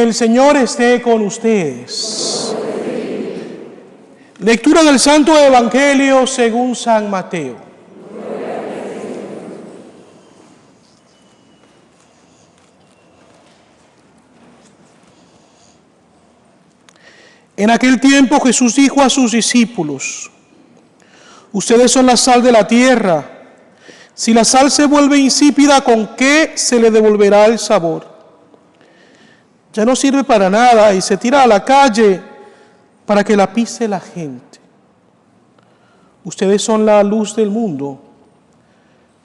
El Señor esté con ustedes. Lectura del Santo Evangelio según San Mateo. En aquel tiempo Jesús dijo a sus discípulos: ustedes son la sal de la tierra. Si la sal se vuelve insípida, ¿con qué se le devolverá el sabor? Ya no sirve para nada y se tira a la calle para que la pise la gente. Ustedes son la luz del mundo.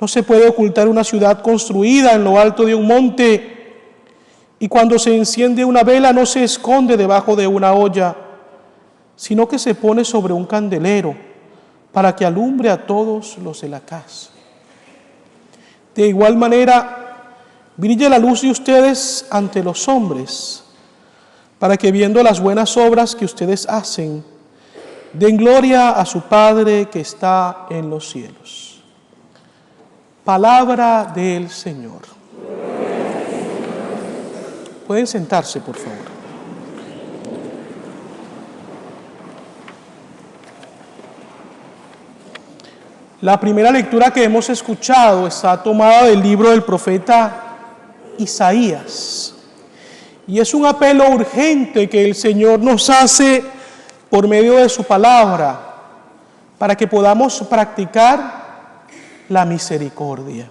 No se puede ocultar una ciudad construida en lo alto de un monte, y cuando se enciende una vela no se esconde debajo de una olla, sino que se pone sobre un candelero para que alumbre a todos los de la casa. De igual manera, brille la luz de ustedes ante los hombres, para que viendo las buenas obras que ustedes hacen, den gloria a su Padre que está en los cielos. Palabra del Señor. Pueden sentarse, por favor. La primera lectura que hemos escuchado está tomada del libro del profeta Isaías. Y es un apelo urgente que el Señor nos hace por medio de su palabra para que podamos practicar la misericordia.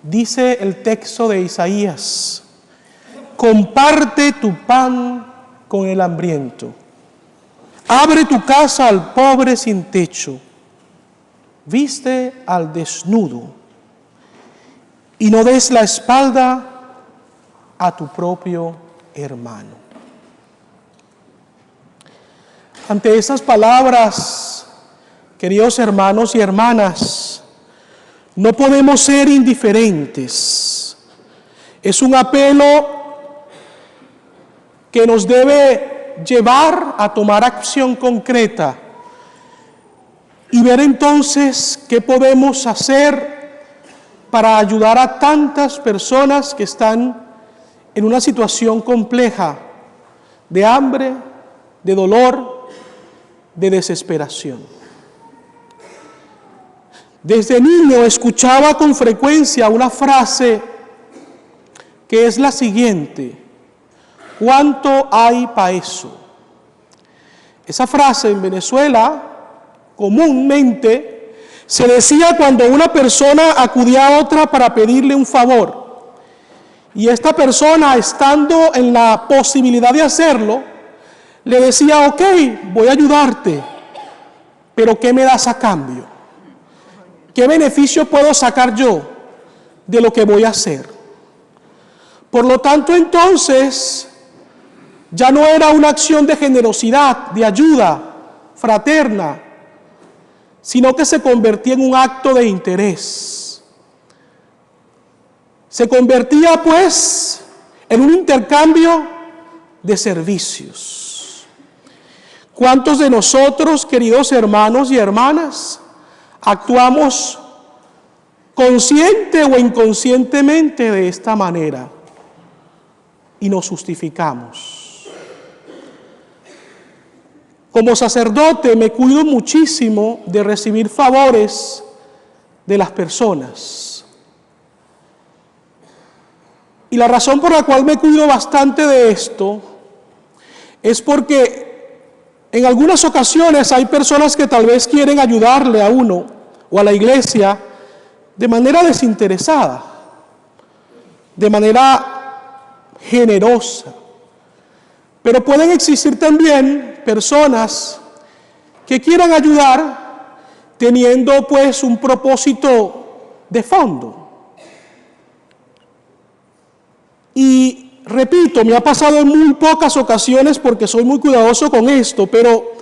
Dice el texto de Isaías: comparte tu pan con el hambriento, abre tu casa al pobre sin techo, viste al desnudo y no des la espalda a tu propio hermano. Ante estas palabras, queridos hermanos y hermanas, no podemos ser indiferentes. Es un apelo que nos debe llevar a tomar acción concreta y ver entonces qué podemos hacer para ayudar a tantas personas que están en una situación compleja de hambre, de dolor, de desesperación. Desde niño escuchaba con frecuencia una frase que es la siguiente: ¿cuánto hay para eso? Esa frase en Venezuela comúnmente se decía cuando una persona acudía a otra para pedirle un favor. Y esta persona, estando en la posibilidad de hacerlo, le decía: ok, voy a ayudarte, pero ¿qué me das a cambio? ¿Qué beneficio puedo sacar yo de lo que voy a hacer? Por lo tanto, entonces, ya no era una acción de generosidad, de ayuda fraterna, sino que se convertía en un acto de interés. Se convertía, pues, en un intercambio de servicios. ¿Cuántos de nosotros, queridos hermanos y hermanas, actuamos consciente o inconscientemente de esta manera y nos justificamos? Como sacerdote me cuido muchísimo de recibir favores de las personas. Y la razón por la cual me cuido bastante de esto es porque en algunas ocasiones hay personas que tal vez quieren ayudarle a uno o a la iglesia de manera desinteresada, de manera generosa. Pero pueden existir también personas que quieran ayudar teniendo pues un propósito de fondo. Y repito, me ha pasado en muy pocas ocasiones porque soy muy cuidadoso con esto, pero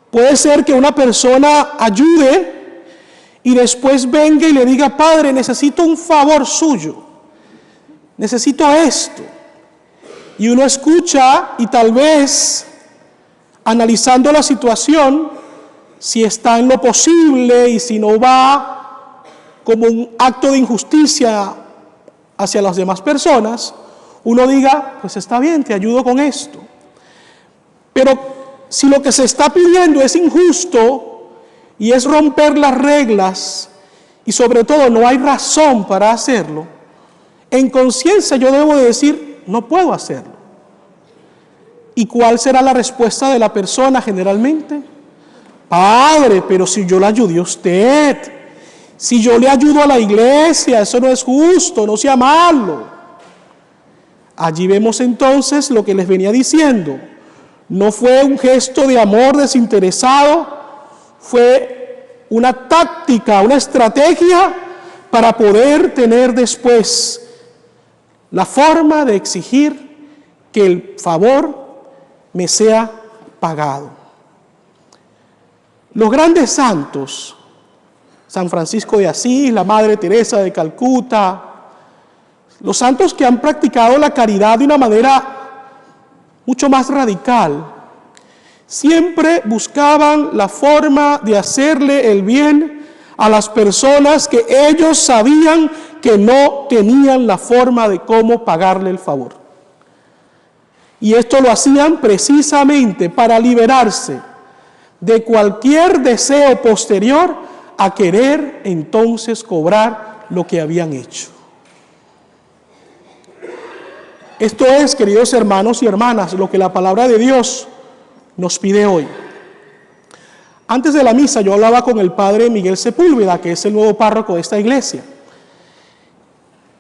puede ser que una persona ayude y después venga y le diga: padre, necesito un favor suyo, necesito esto. Y uno escucha y tal vez, analizando la situación, si está en lo posible y si no va como un acto de injusticia hacia las demás personas, uno diga, pues está bien, te ayudo con esto. Pero si lo que se está pidiendo es injusto y es romper las reglas y sobre todo no hay razón para hacerlo, en conciencia yo debo de decir, no puedo hacerlo. ¿Y cuál será la respuesta de la persona generalmente? Padre, pero si yo le ayudé a usted, si yo le ayudo a la iglesia, eso no es justo, no sea malo. Allí vemos entonces lo que les venía diciendo. No fue un gesto de amor desinteresado, fue una táctica, una estrategia para poder tener después la forma de exigir que el favor me sea pagado. Los grandes santos, San Francisco de Asís, la Madre Teresa de Calcuta, los santos que han practicado la caridad de una manera mucho más radical, siempre buscaban la forma de hacerle el bien a las personas que ellos sabían que no tenían la forma de cómo pagarle el favor. Y esto lo hacían precisamente para liberarse de cualquier deseo posterior a querer entonces cobrar lo que habían hecho. Esto es, queridos hermanos y hermanas, lo que la palabra de Dios nos pide hoy. Antes de la misa yo hablaba con el padre Miguel Sepúlveda, que es el nuevo párroco de esta iglesia,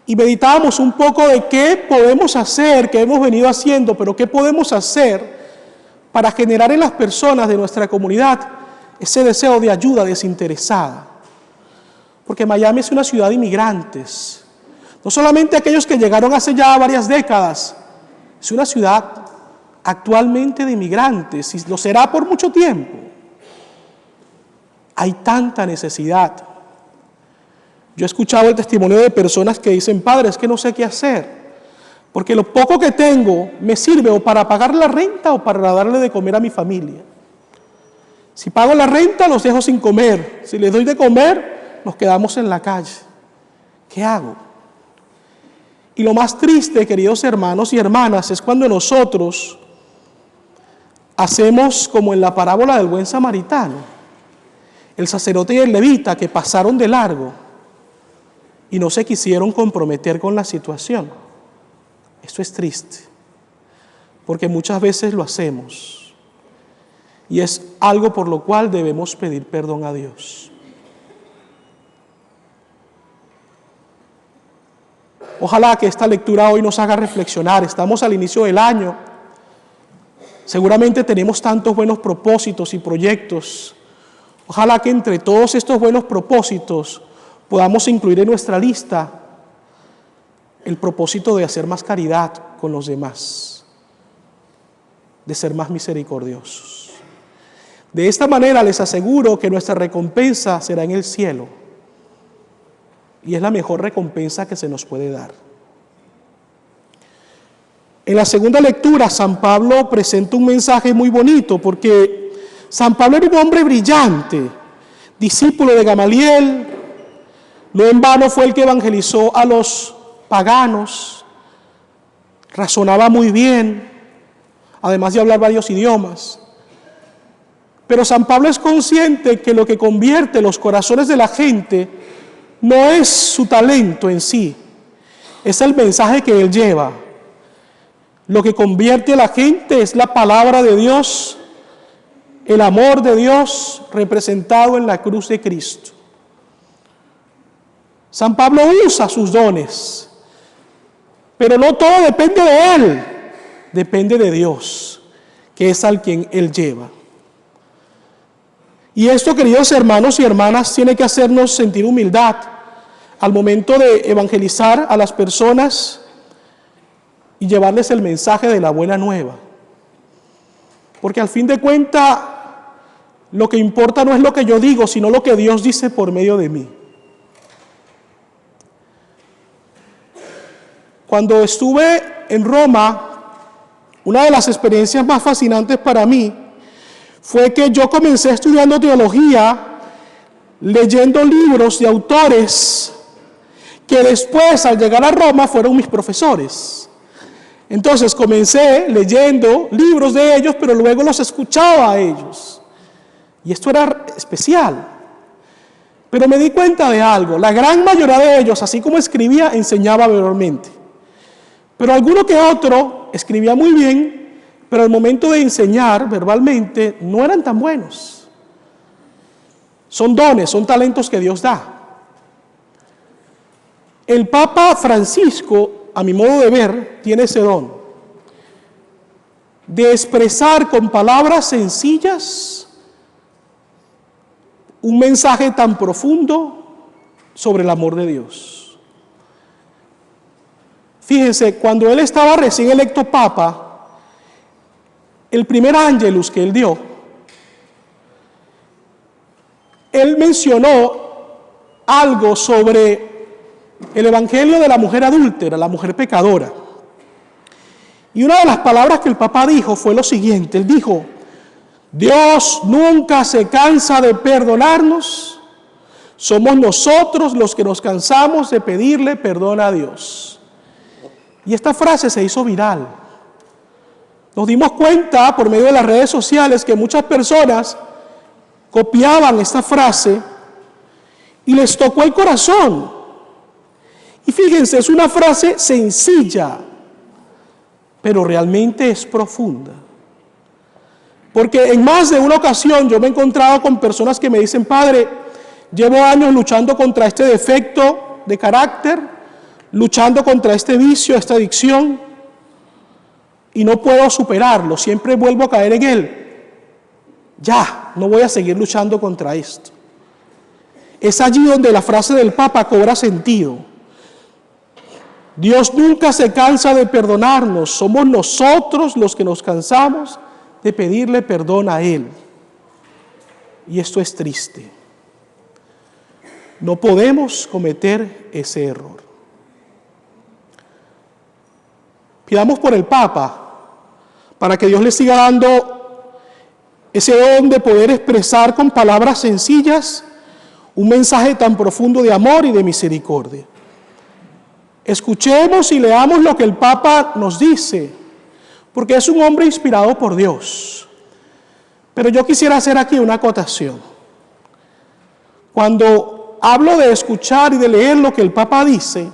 y meditábamos un poco de qué podemos hacer, qué hemos venido haciendo, pero qué podemos hacer para generar en las personas de nuestra comunidad ese deseo de ayuda desinteresada. Porque Miami es una ciudad de inmigrantes, no solamente aquellos que llegaron hace ya varias décadas, es una ciudad actualmente de inmigrantes y lo será por mucho tiempo. Hay tanta necesidad. Yo he escuchado el testimonio de personas que dicen, padre, es que no sé qué hacer, porque lo poco que tengo me sirve o para pagar la renta o para darle de comer a mi familia. Si pago la renta, los dejo sin comer. Si les doy de comer, nos quedamos en la calle. ¿Qué hago? Y lo más triste, queridos hermanos y hermanas, es cuando nosotros hacemos como en la parábola del buen samaritano, el sacerdote y el levita que pasaron de largo y no se quisieron comprometer con la situación. Esto es triste, porque muchas veces lo hacemos y es algo por lo cual debemos pedir perdón a Dios. Ojalá que esta lectura hoy nos haga reflexionar. Estamos al inicio del año. Seguramente tenemos tantos buenos propósitos y proyectos. Ojalá que entre todos estos buenos propósitos podamos incluir en nuestra lista el propósito de hacer más caridad con los demás, de ser más misericordiosos. De esta manera les aseguro que nuestra recompensa será en el cielo. Y es la mejor recompensa que se nos puede dar. En la segunda lectura, San Pablo presenta un mensaje muy bonito, porque San Pablo era un hombre brillante, discípulo de Gamaliel. No en vano fue el que evangelizó a los paganos, razonaba muy bien, además de hablar varios idiomas. Pero San Pablo es consciente que lo que convierte los corazones de la gente no es su talento en sí, es el mensaje que él lleva. Lo que convierte a la gente es la palabra de Dios, el amor de Dios representado en la cruz de Cristo. San Pablo usa sus dones, pero no todo depende de él, depende de Dios, que es al quien él lleva. Y esto, queridos hermanos y hermanas, tiene que hacernos sentir humildad al momento de evangelizar a las personas y llevarles el mensaje de la buena nueva. Porque al fin de cuentas, lo que importa no es lo que yo digo, sino lo que Dios dice por medio de mí. Cuando estuve en Roma, una de las experiencias más fascinantes para mí fue que yo comencé estudiando teología, leyendo libros de autores que después, al llegar a Roma, fueron mis profesores. Entonces comencé leyendo libros de ellos, pero luego los escuchaba a ellos. Y esto era especial. Pero me di cuenta de algo. La gran mayoría de ellos, así como escribía, enseñaba verbalmente. Pero alguno que otro escribía muy bien, pero al momento de enseñar verbalmente no eran tan buenos. Son dones, son talentos que Dios da. El Papa Francisco, a mi modo de ver, tiene ese don de expresar con palabras sencillas un mensaje tan profundo sobre el amor de Dios. Fíjense, cuando él estaba recién electo Papa, el primer Angelus que él dio, él mencionó algo sobre el evangelio de la mujer adúltera, la mujer pecadora. Y una de las palabras que el Papa dijo fue lo siguiente. Él dijo: Dios nunca se cansa de perdonarnos, somos nosotros los que nos cansamos de pedirle perdón a Dios. Y esta frase se hizo viral. Nos dimos cuenta por medio de las redes sociales que muchas personas copiaban esta frase y les tocó el corazón. Y fíjense, es una frase sencilla, pero realmente es profunda. Porque en más de una ocasión yo me he encontrado con personas que me dicen: Padre, llevo años luchando contra este defecto de carácter, luchando contra este vicio, esta adicción, y no puedo superarlo, siempre vuelvo a caer en él. Ya, no voy a seguir luchando contra esto. Es allí donde la frase del Papa cobra sentido. Dios nunca se cansa de perdonarnos, somos nosotros los que nos cansamos de pedirle perdón a Él. Y esto es triste. No podemos cometer ese error. Pidamos por el Papa, para que Dios le siga dando ese don de poder expresar con palabras sencillas un mensaje tan profundo de amor y de misericordia. Escuchemos y leamos lo que el Papa nos dice, porque es un hombre inspirado por Dios. Pero yo quisiera hacer aquí una acotación. Cuando hablo de escuchar y de leer lo que el Papa dice,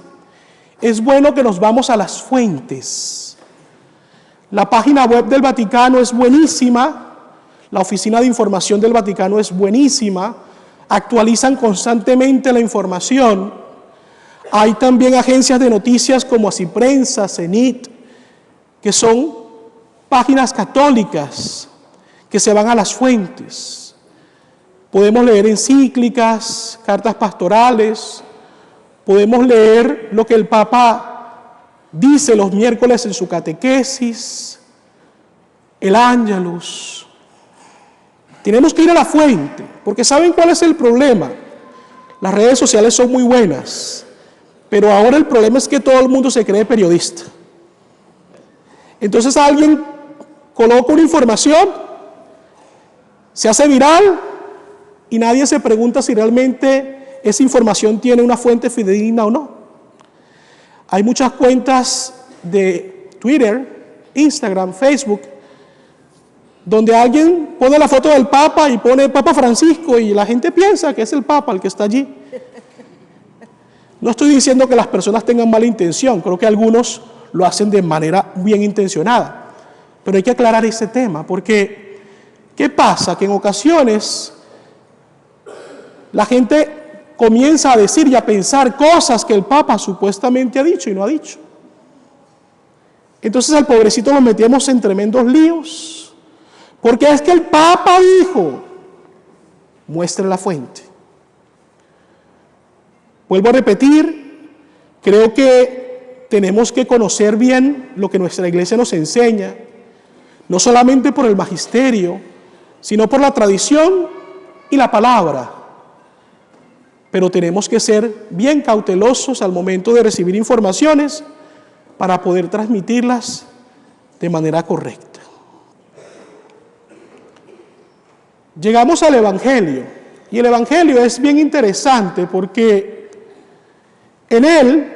es bueno que nos vamos a las fuentes. La página web del Vaticano es buenísima, la Oficina de Información del Vaticano es buenísima, actualizan constantemente la información. Hay también agencias de noticias como Asiprensa, Cenit, que son páginas católicas que se van a las fuentes. Podemos leer encíclicas, cartas pastorales, podemos leer lo que el Papa dice los miércoles en su catequesis, el Ángelus. Tenemos que ir a la fuente, porque ¿saben cuál es el problema? Las redes sociales son muy buenas, pero ahora el problema es que todo el mundo se cree periodista. Entonces alguien coloca una información, se hace viral y nadie se pregunta si realmente esa información tiene una fuente fidedigna o no. Hay muchas cuentas de Twitter, Instagram, Facebook, donde alguien pone la foto del Papa y pone Papa Francisco y la gente piensa que es el Papa el que está allí. No estoy diciendo que las personas tengan mala intención, creo que algunos lo hacen de manera bien intencionada, pero hay que aclarar ese tema, porque ¿qué pasa? Que en ocasiones la gente comienza a decir y a pensar cosas que el Papa supuestamente ha dicho y no ha dicho. Entonces al pobrecito lo metemos en tremendos líos, porque es que el Papa dijo, muestre la fuente. Vuelvo a repetir, creo que tenemos que conocer bien lo que nuestra iglesia nos enseña, no solamente por el magisterio, sino por la tradición y la palabra. Pero tenemos que ser bien cautelosos al momento de recibir informaciones para poder transmitirlas de manera correcta. Llegamos al Evangelio, y el Evangelio es bien interesante porque en él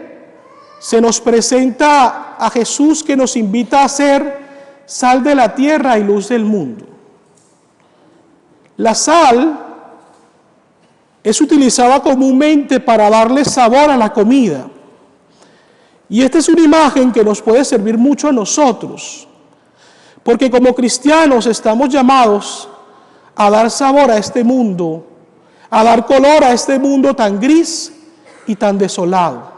se nos presenta a Jesús, que nos invita a ser sal de la tierra y luz del mundo. La sal es utilizada comúnmente para darle sabor a la comida. Y esta es una imagen que nos puede servir mucho a nosotros, porque como cristianos estamos llamados a dar sabor a este mundo, a dar color a este mundo tan gris y tan desolado.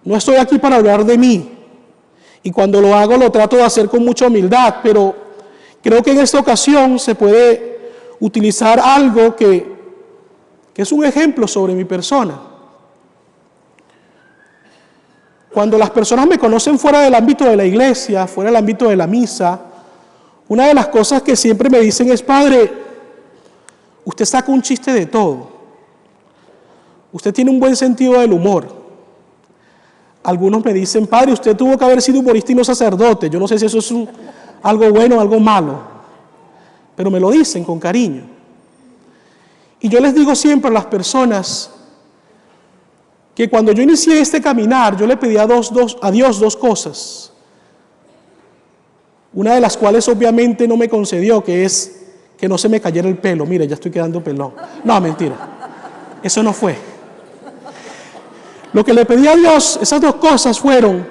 No estoy aquí para hablar de mí, y cuando lo hago lo trato de hacer con mucha humildad, pero creo que en esta ocasión se puede utilizar algo que es un ejemplo sobre mi persona. Cuando las personas me conocen fuera del ámbito de la iglesia, fuera del ámbito de la misa, una de las cosas que siempre me dicen es: padre, usted saca un chiste de todo. Usted tiene un buen sentido del humor. Algunos me dicen: padre, usted tuvo que haber sido humorista y no sacerdote. Yo no sé si eso es algo bueno o algo malo, pero me lo dicen con cariño. Y yo les digo siempre a las personas que cuando yo inicié este caminar, yo le pedí a Dios dos cosas. Una de las cuales obviamente no me concedió, que es que no se me cayera el pelo. Mire, ya estoy quedando pelón. No, mentira. Eso no fue. Lo que le pedí a Dios, esas dos cosas fueron: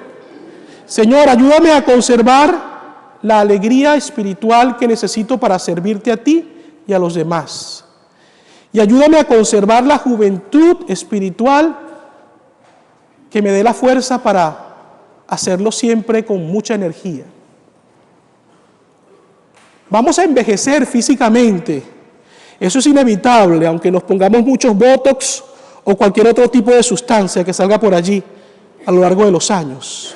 Señor, ayúdame a conservar la alegría espiritual que necesito para servirte a ti y a los demás. Y ayúdame a conservar la juventud espiritual que me dé la fuerza para hacerlo siempre con mucha energía. Vamos a envejecer físicamente, eso es inevitable, aunque nos pongamos muchos botox o cualquier otro tipo de sustancia que salga por allí a lo largo de los años.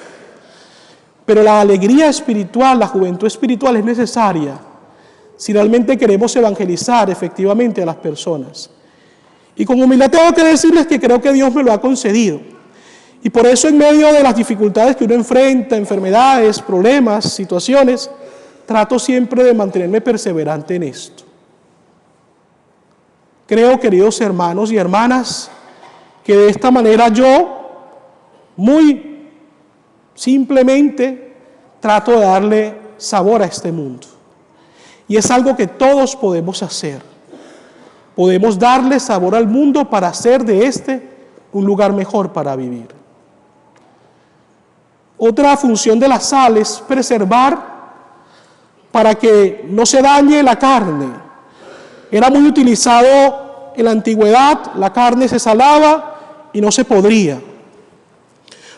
Pero la alegría espiritual, la juventud espiritual es necesaria si realmente queremos evangelizar efectivamente a las personas. Y con humildad tengo que decirles que creo que Dios me lo ha concedido. Y por eso, en medio de las dificultades que uno enfrenta, enfermedades, problemas, situaciones, trato siempre de mantenerme perseverante en esto. Creo, queridos hermanos y hermanas, que de esta manera yo, muy simplemente, trato de darle sabor a este mundo. Y es algo que todos podemos hacer. Podemos darle sabor al mundo para hacer de este un lugar mejor para vivir. Otra función de la sal es preservar para que no se dañe la carne. Era muy utilizado en la antigüedad, la carne se salaba y no se podría.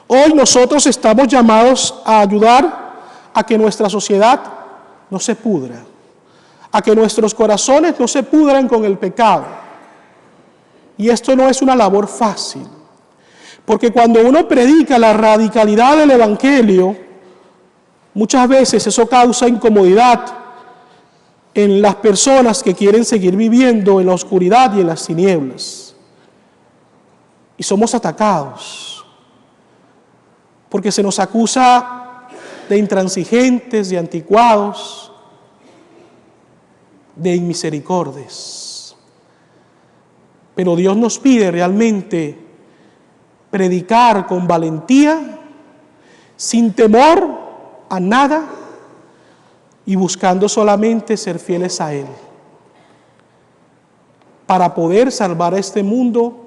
Hoy nosotros estamos llamados a ayudar a que nuestra sociedad no se pudra, a que nuestros corazones no se pudran con el pecado. Y esto no es una labor fácil, porque cuando uno predica la radicalidad del Evangelio, muchas veces eso causa incomodidad en las personas que quieren seguir viviendo en la oscuridad y en las tinieblas. Y somos atacados, porque se nos acusa de intransigentes, de anticuados, de inmisericordias. Pero Dios nos pide realmente predicar con valentía, sin temor a nada y buscando solamente ser fieles a Él, para poder salvar a este mundo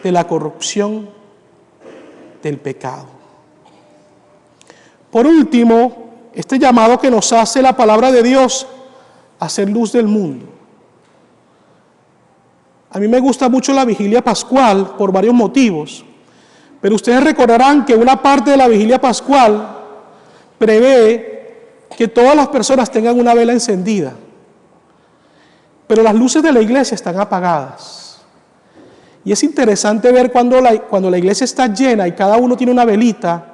de la corrupción del pecado. Por último, este llamado que nos hace la palabra de Dios a ser luz del mundo. A mí me gusta mucho la vigilia pascual por varios motivos, pero ustedes recordarán que una parte de la vigilia pascual prevé que todas las personas tengan una vela encendida, pero las luces de la iglesia están apagadas. Y es interesante ver cuando la iglesia está llena y cada uno tiene una velita,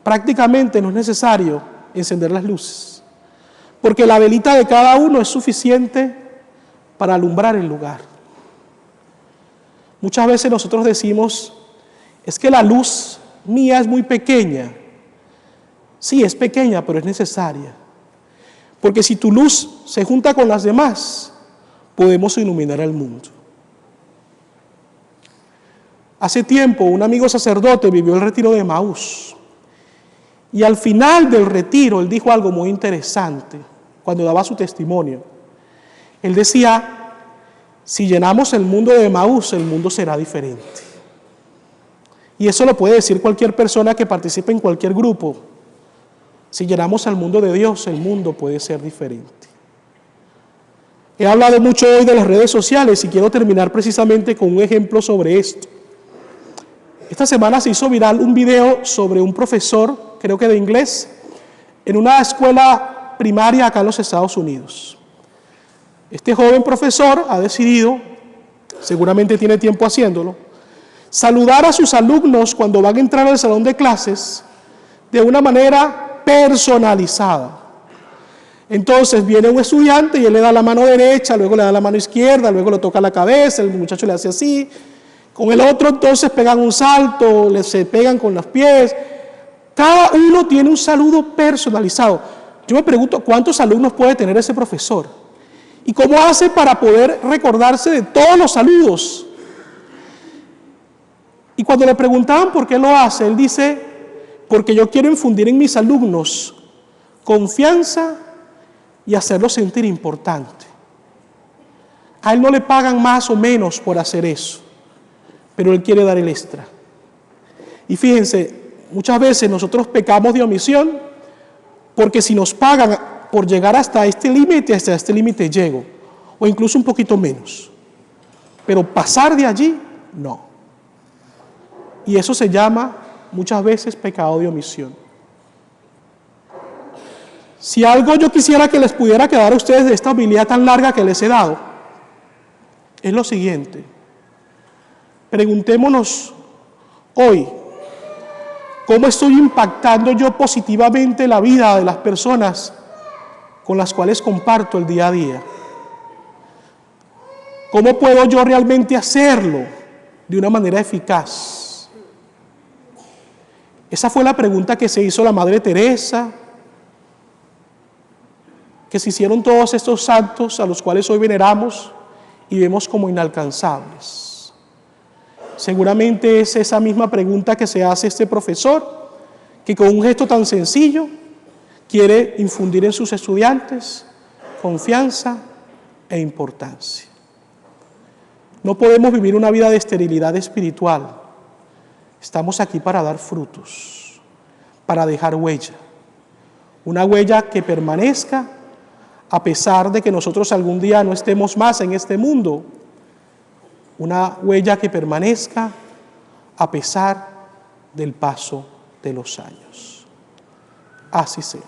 prácticamente no es necesario encender las luces, porque la velita de cada uno es suficiente para alumbrar el lugar. Muchas veces nosotros decimos: es que la luz mía es muy pequeña. Sí, es pequeña, pero es necesaria. Porque si tu luz se junta con las demás, podemos iluminar el mundo. Hace tiempo un amigo sacerdote vivió el retiro de Emaús. Y al final del retiro él dijo algo muy interesante cuando daba su testimonio. Él decía, si llenamos el mundo de Emaús, el mundo será diferente. Y eso lo puede decir cualquier persona que participe en cualquier grupo. Si llenamos al mundo de Dios, el mundo puede ser diferente. He hablado mucho hoy de las redes sociales y quiero terminar precisamente con un ejemplo sobre esto. Esta semana se hizo viral un video sobre un profesor, creo que de inglés, en una escuela primaria acá en los Estados Unidos. Este joven profesor ha decidido, seguramente tiene tiempo haciéndolo, saludar a sus alumnos cuando van a entrar al salón de clases de una manera personalizada. Entonces viene un estudiante y él le da la mano derecha, luego le da la mano izquierda, luego le toca la cabeza, el muchacho le hace así. Con el otro entonces pegan un salto, se pegan con los pies. Cada uno tiene un saludo personalizado. Yo me pregunto cuántos alumnos puede tener ese profesor y cómo hace para poder recordarse de todos los saludos. Y cuando le preguntaban por qué lo hace, él dice, porque yo quiero infundir en mis alumnos confianza y hacerlos sentir importante. A él no le pagan más o menos por hacer eso, pero él quiere dar el extra. Y fíjense, muchas veces nosotros pecamos de omisión porque si nos pagan por llegar hasta este límite llego, o incluso un poquito menos. Pero pasar de allí, no. Y eso se llama muchas veces pecado de omisión. Si algo yo quisiera que les pudiera quedar a ustedes de esta habilidad tan larga que les he dado, es lo siguiente. Preguntémonos hoy, ¿cómo estoy impactando yo positivamente la vida de las personas con las cuales comparto el día a día? ¿Cómo puedo yo realmente hacerlo de una manera eficaz? Esa fue la pregunta que se hizo la Madre Teresa, que se hicieron todos estos santos a los cuales hoy veneramos y vemos como inalcanzables. Seguramente es esa misma pregunta que se hace este profesor, que con un gesto tan sencillo quiere infundir en sus estudiantes confianza e importancia. No podemos vivir una vida de esterilidad espiritual. Estamos aquí para dar frutos, para dejar huella. Una huella que permanezca a pesar de que nosotros algún día no estemos más en este mundo. Una huella que permanezca a pesar del paso de los años. Así sea.